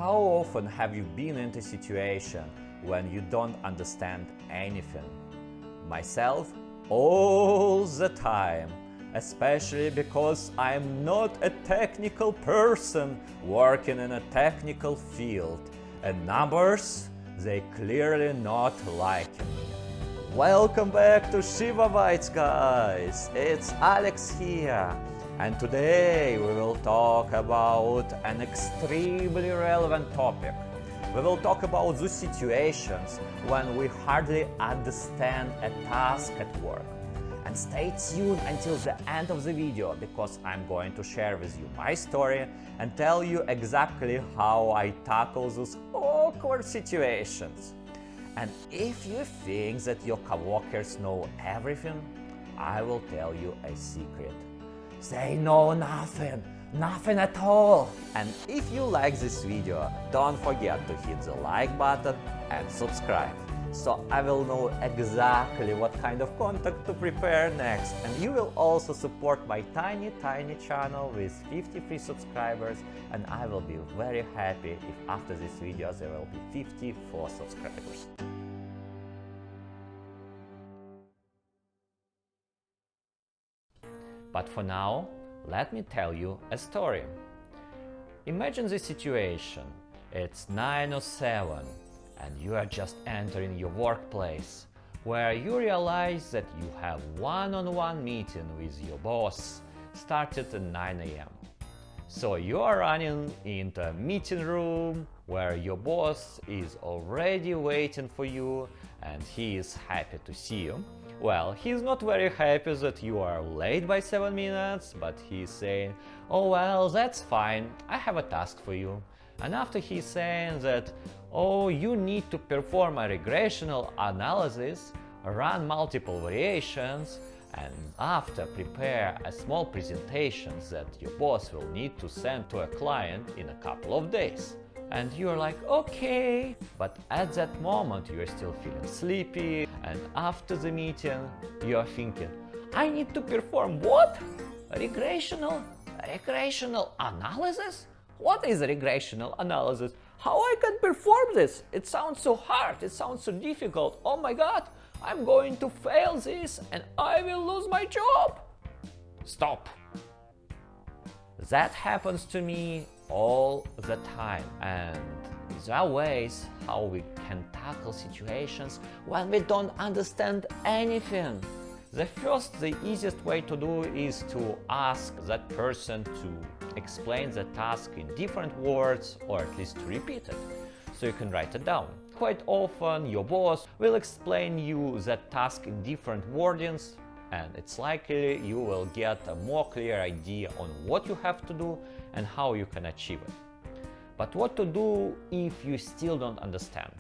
How often have you been in a situation when you don't understand anything? Myself, all the time, especially because I'm not a technical person working in a technical field, and numbers, they clearly not liking me. Welcome back to ShibaBytes, guys! It's Alex here, and today we will talk about an extremely relevant topic. We will talk about those situations when we hardly understand a task at work. And stay tuned until the end of the video, because I'm going to share with you my story and tell you exactly how I tackle those awkward situations. And if you think that your coworkers know everything, I will tell you a secret. They know nothing, nothing at all. And if you like this video, don't forget to hit the like button and subscribe, so I will know exactly what kind of content to prepare next. And you will also support my tiny channel with 53 subscribers, and I will be very happy if after this video there will be 54 subscribers. But for now, let me tell you a story. Imagine this situation. It's 9:07 and you are just entering your workplace, where you realize that you have one-on-one meeting with your boss started at 9 a.m. So you are running into a meeting room where your boss is already waiting for you, and he is happy to see you. Well, he's not very happy that you are late by 7 minutes, but he's saying, "Oh well, that's fine, I have a task for you." And after he's saying that, "Oh, you need to perform a regressional analysis, run multiple variations, and after prepare a small presentation that your boss will need to send to a client in a couple of days." And you're like, okay, but at that moment you're still feeling sleepy, and after the meeting you're thinking, I need to perform what? Regressional analysis? What is regressional analysis? How I can perform this? It sounds so hard, it sounds so difficult. Oh my god, I'm going to fail this and I will lose my job. Stop. That happens to me all the time, and there are ways how we can tackle situations when we don't understand anything. The easiest way to do is to ask that person to explain the task in different words, or at least to repeat it, so you can write it down. Quite often your boss will explain you that task in different wordings, and it's likely you will get a more clear idea on what you have to do and how you can achieve it. But what to do if you still don't understand?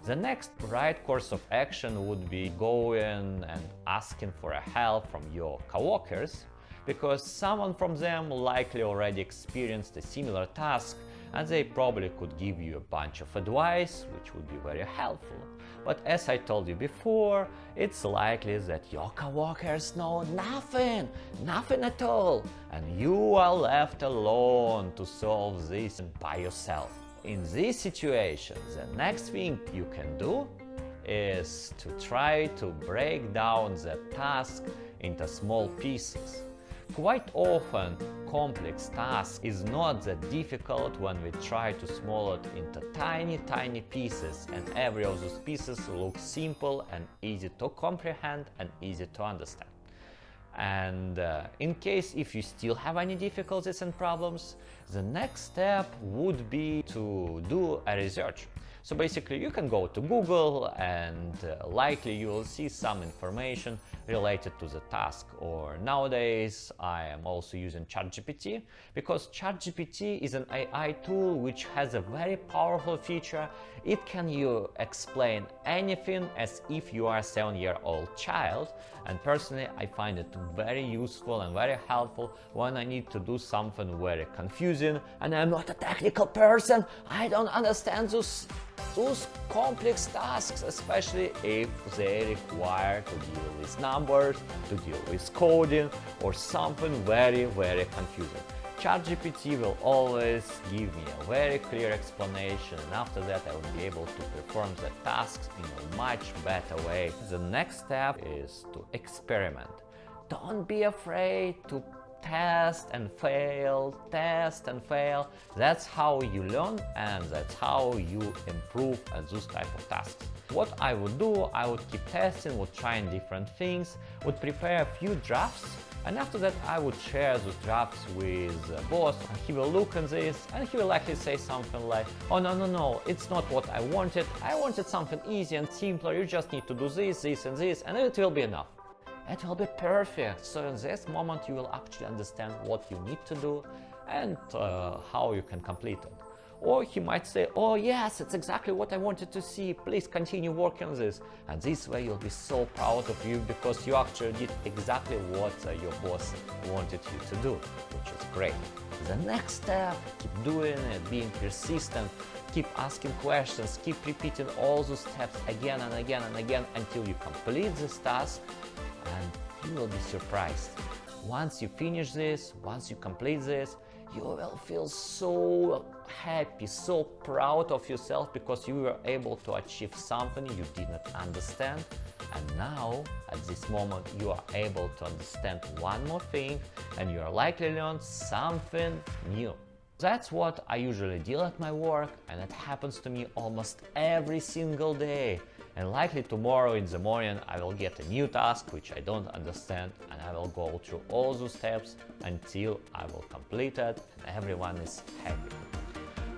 The next right course of action would be going and asking for a help from your coworkers, because someone from them likely already experienced a similar task, and they probably could give you a bunch of advice, which would be very helpful. But as I told you before, it's likely that your coworkers know nothing at all, and you are left alone to solve this by yourself. In this situation, the next thing you can do is to try to break down the task into small pieces. Quite often, complex task is not that difficult when we try to small it into tiny pieces, and every of those pieces looks simple and easy to comprehend and easy to understand. And in case if you still have any difficulties and problems, the next step would be to do a research. So basically you can go to Google, and likely you will see some information related to the task. Or nowadays I am also using ChatGPT, because ChatGPT is an AI tool which has a very powerful feature. It can explain anything as if you are a 7-year-old child, and personally I find it very useful and very helpful when I need to do something very confusing and I'm not a technical person. I don't understand those complex tasks, especially if they require to deal with numbers, to deal with coding, or something very confusing. ChatGPT will always give me a very clear explanation, and after that I will be able to perform the tasks in a much better way. The next step is to experiment. Don't be afraid to test and fail, test and fail. That's how you learn, and that's how you improve at those type of tasks. What I would do, I would keep testing, would trying different things, would prepare a few drafts, and after that I would share those drafts with the boss, and he will look at this and he will likely say something like, oh no, it's not what I wanted something easy and simpler, you just need to do this, this and this, and it will be enough. It will be perfect. So in this moment you will actually understand what you need to do and how you can complete it. Or he might say, oh yes, it's exactly what I wanted to see, please continue working on this. And this way you'll be so proud of you because you actually did exactly what your boss wanted you to do, which is great. The next step, keep doing it, being persistent, keep asking questions, keep repeating all those steps again and again and again until you complete this task, and you will be surprised. Once you finish this, once you complete this, you will feel so happy, so proud of yourself because you were able to achieve something you did not understand. And now, at this moment, you are able to understand one more thing and you are likely learn something new. That's what I usually do at my work, and it happens to me almost every single day. And likely tomorrow in the morning I will get a new task which I don't understand, and I will go through all those steps until I will complete it and everyone is happy.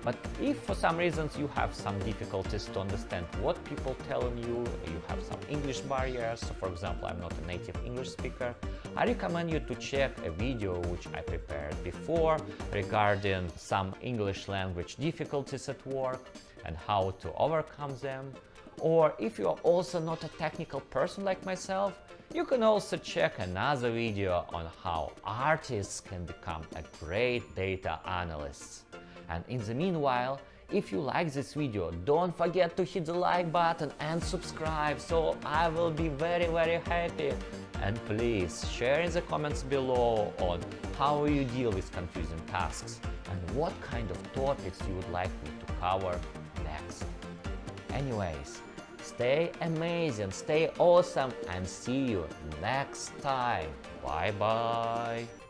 But if for some reasons you have some difficulties to understand what people telling you, you have some English barriers, so for example I'm not a native English speaker, I recommend you to check a video which I prepared before regarding some English language difficulties at work and how to overcome them. Or if you are also not a technical person like myself, you can also check another video on how artists can become a great data analysts. And in the meanwhile, if you like this video, don't forget to hit the like button and subscribe, so I will be very happy. And please share in the comments below on how you deal with confusing tasks and what kind of topics you would like me to cover next. Anyways, stay amazing, stay awesome, and see you next time. Bye bye.